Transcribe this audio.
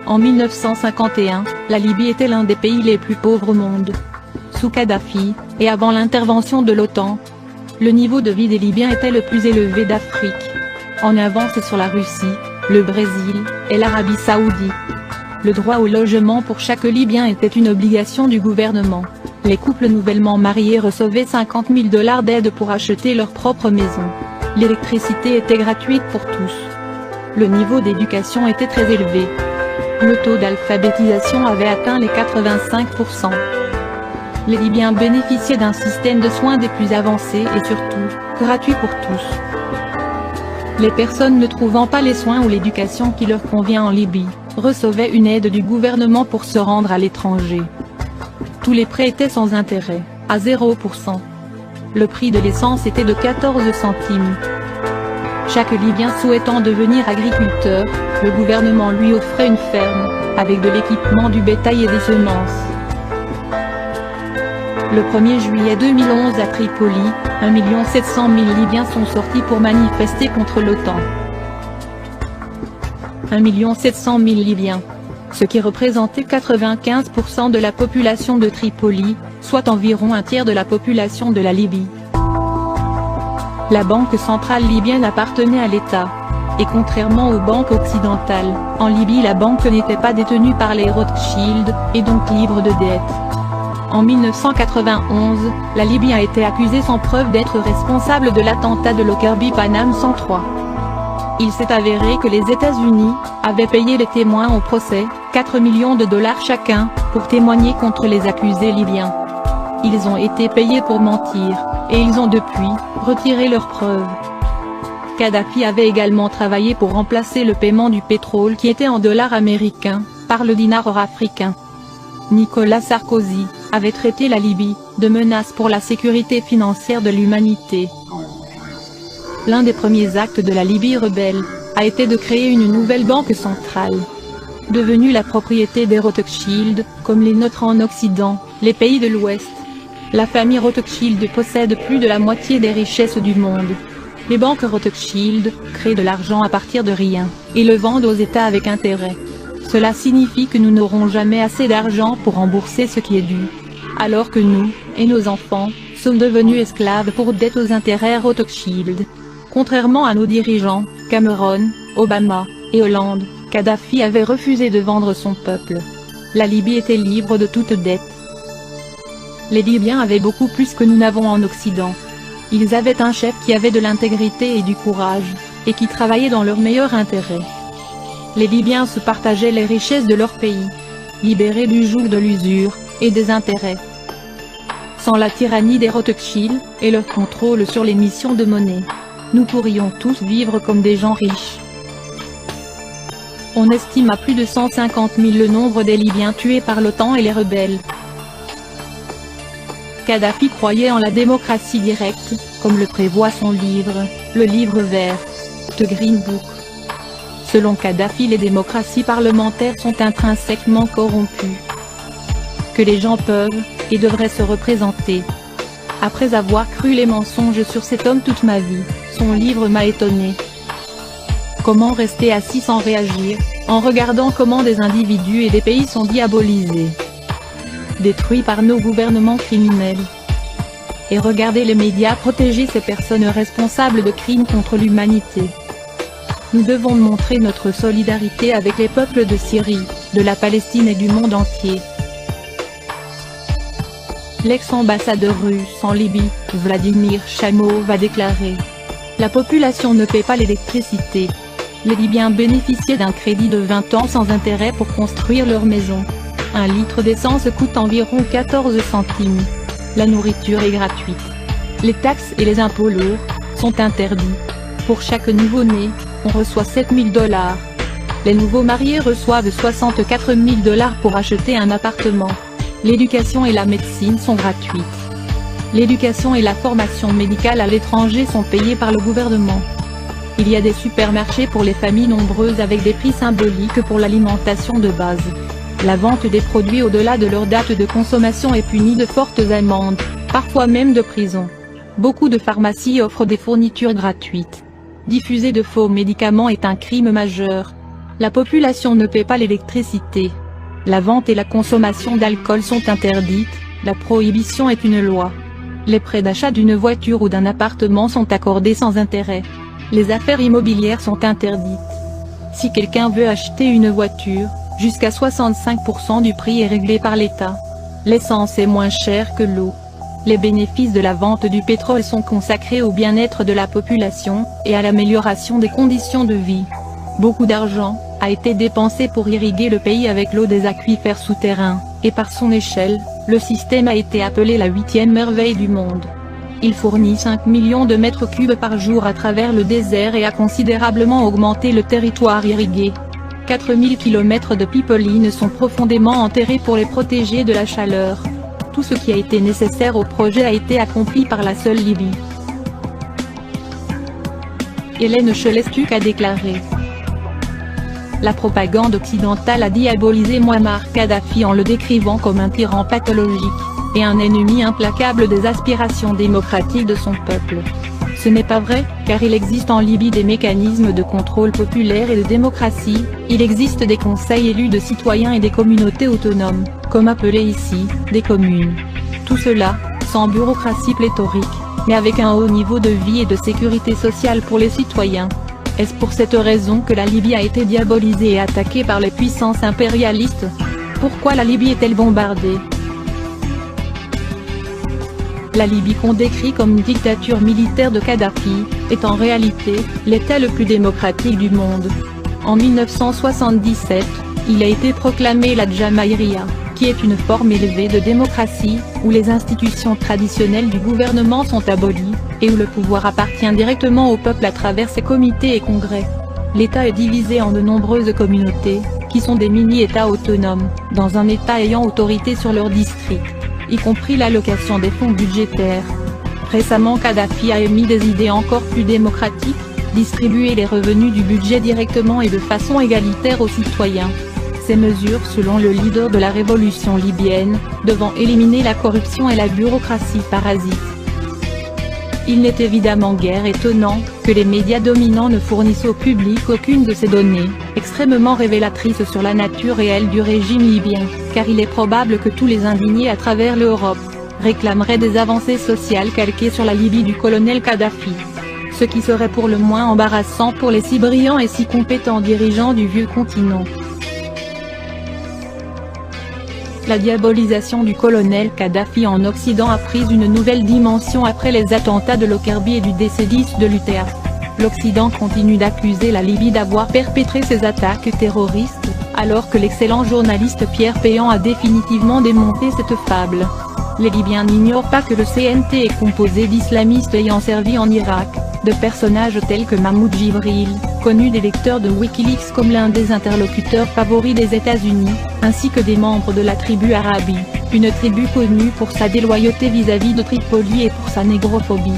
En 1951, la Libye était l'un des pays les plus pauvres au monde. Sous Kadhafi, et avant l'intervention de l'OTAN, le niveau de vie des Libyens était le plus élevé d'Afrique. En avance sur la Russie, le Brésil, et l'Arabie Saoudite. Le droit au logement pour chaque Libyen était une obligation du gouvernement. Les couples nouvellement mariés recevaient 50 000 $ d'aide pour acheter leur propre maison. L'électricité était gratuite pour tous. Le niveau d'éducation était très élevé. Le taux d'alphabétisation avait atteint les 85%. Les Libyens bénéficiaient d'un système de soins des plus avancés et surtout, gratuit pour tous. Les personnes ne trouvant pas les soins ou l'éducation qui leur convient en Libye, recevaient une aide du gouvernement pour se rendre à l'étranger. Tous les prêts étaient sans intérêt, à 0%. Le prix de l'essence était de 14 centimes. Chaque Libyen souhaitant devenir agriculteur, le gouvernement lui offrait une ferme, avec de l'équipement du bétail et des semences. Le 1er juillet 2011 à Tripoli, 1 700 000 Libyens sont sortis pour manifester contre l'OTAN. 1 700 000 Libyens, ce qui représentait 95% de la population de Tripoli, soit environ un tiers de la population de la Libye. La banque centrale libyenne appartenait à l'État. Et contrairement aux banques occidentales, en Libye la banque n'était pas détenue par les Rothschild, et donc libre de dettes. En 1991, la Libye a été accusée sans preuve d'être responsable de l'attentat de Lockerbie Paname 103. Il s'est avéré que les États-Unis avaient payé les témoins au procès, 4 millions de $ chacun, pour témoigner contre les accusés libyens. Ils ont été payés pour mentir, et ils ont depuis retiré leurs preuves. Kadhafi avait également travaillé pour remplacer le paiement du pétrole qui était en dollars américains, par le dinar africain. Nicolas Sarkozy avait traité la Libye de menace pour la sécurité financière de l'humanité. L'un des premiers actes de la Libye rebelle a été de créer une nouvelle banque centrale. Devenue la propriété des Rothschild, comme les nôtres en Occident, les pays de l'Ouest. La famille Rothschild possède plus de la moitié des richesses du monde. Les banques Rothschild créent de l'argent à partir de rien, et le vendent aux États avec intérêt. Cela signifie que nous n'aurons jamais assez d'argent pour rembourser ce qui est dû. Alors que nous, et nos enfants, sommes devenus esclaves pour dette aux intérêts Rothschild. Contrairement à nos dirigeants, Cameron, Obama, et Hollande, Kadhafi avait refusé de vendre son peuple. La Libye était libre de toute dette. Les Libyens avaient beaucoup plus que nous n'avons en Occident. Ils avaient un chef qui avait de l'intégrité et du courage, et qui travaillait dans leur meilleur intérêt. Les Libyens se partageaient les richesses de leur pays, libérés du joug de l'usure, et des intérêts. Sans la tyrannie des Rothschild, et leur contrôle sur l'émission de monnaie, nous pourrions tous vivre comme des gens riches. On estime à plus de 150 000 le nombre des Libyens tués par l'OTAN et les rebelles. Kadhafi croyait en la démocratie directe, comme le prévoit son livre, le livre vert, The Green Book. Selon Kadhafi, les démocraties parlementaires sont intrinsèquement corrompues. Que les gens peuvent, et devraient se représenter. Après avoir cru les mensonges sur cet homme toute ma vie, son livre m'a étonné. Comment rester assis sans réagir, en regardant comment des individus et des pays sont diabolisés, détruits par nos gouvernements criminels. Et regarder les médias protéger ces personnes responsables de crimes contre l'humanité. Nous devons montrer notre solidarité avec les peuples de Syrie, de la Palestine et du monde entier. L'ex-ambassadeur russe en Libye, Vladimir Chamov a déclaré: la population ne paie pas l'électricité. Les Libyens bénéficiaient d'un crédit de 20 ans sans intérêt pour construire leur maison. 1 litre d'essence coûte environ 14 centimes. La nourriture est gratuite. Les taxes et les impôts lourds sont interdits. Pour chaque nouveau-né, on reçoit 7 000 $. Les nouveaux mariés reçoivent 64 000 $ pour acheter un appartement. L'éducation et la médecine sont gratuites. L'éducation et la formation médicale à l'étranger sont payées par le gouvernement. Il y a des supermarchés pour les familles nombreuses avec des prix symboliques pour l'alimentation de base. La vente des produits au-delà de leur date de consommation est punie de fortes amendes, parfois même de prison. Beaucoup de pharmacies offrent des fournitures gratuites. Diffuser de faux médicaments est un crime majeur. La population ne paie pas l'électricité. La vente et la consommation d'alcool sont interdites, la prohibition est une loi. Les prêts d'achat d'une voiture ou d'un appartement sont accordés sans intérêt. Les affaires immobilières sont interdites. Si quelqu'un veut acheter une voiture, jusqu'à 65% du prix est réglé par l'État. L'essence est moins chère que l'eau. Les bénéfices de la vente du pétrole sont consacrés au bien-être de la population, et à l'amélioration des conditions de vie. Beaucoup d'argent a été dépensé pour irriguer le pays avec l'eau des aquifères souterrains, et par son échelle, le système a été appelé la 8e merveille du monde. Il fournit 5 millions de mètres cubes par jour à travers le désert et a considérablement augmenté le territoire irrigué. 4000 km de pipelines sont profondément enterrés pour les protéger de la chaleur. Tout ce qui a été nécessaire au projet a été accompli par la seule Libye. Hélène Chelestuk a déclaré: la propagande occidentale a diabolisé Mouammar Kadhafi en le décrivant comme un tyran pathologique, et un ennemi implacable des aspirations démocratiques de son peuple. Ce n'est pas vrai, car il existe en Libye des mécanismes de contrôle populaire et de démocratie, il existe des conseils élus de citoyens et des communautés autonomes, comme appelées ici, des communes. Tout cela, sans bureaucratie pléthorique, mais avec un haut niveau de vie et de sécurité sociale pour les citoyens. Est-ce pour cette raison que la Libye a été diabolisée et attaquée par les puissances impérialistes? Pourquoi la Libye est-elle bombardée? La Libye qu'on décrit comme une dictature militaire de Kadhafi, est en réalité, l'État le plus démocratique du monde. En 1977, il a été proclamé la Jamaïria, qui est une forme élevée de démocratie, où les institutions traditionnelles du gouvernement sont abolies, et où le pouvoir appartient directement au peuple à travers ses comités et congrès. L'État est divisé en de nombreuses communautés, qui sont des mini-États autonomes, dans un État ayant autorité sur leur district, y compris l'allocation des fonds budgétaires. Récemment Kadhafi a émis des idées encore plus démocratiques, distribuer les revenus du budget directement et de façon égalitaire aux citoyens. Ces mesures selon le leader de la révolution libyenne, devant éliminer la corruption et la bureaucratie parasite. Il n'est évidemment guère étonnant, que les médias dominants ne fournissent au public aucune de ces données, extrêmement révélatrices sur la nature réelle du régime libyen, car il est probable que tous les indignés à travers l'Europe, réclameraient des avancées sociales calquées sur la Libye du colonel Kadhafi. Ce qui serait pour le moins embarrassant pour les si brillants et si compétents dirigeants du vieux continent. La diabolisation du colonel Kadhafi en Occident a pris une nouvelle dimension après les attentats de Lockerbie et du décès de l'UTA. L'Occident continue d'accuser la Libye d'avoir perpétré ces attaques terroristes, alors que l'excellent journaliste Pierre Péan a définitivement démonté cette fable. Les Libyens n'ignorent pas que le CNT est composé d'islamistes ayant servi en Irak, de personnages tels que Mahmoud Jibril, connu des lecteurs de Wikileaks comme l'un des interlocuteurs favoris des États-Unis, ainsi que des membres de la tribu Arabi, une tribu connue pour sa déloyauté vis-à-vis de Tripoli et pour sa négrophobie.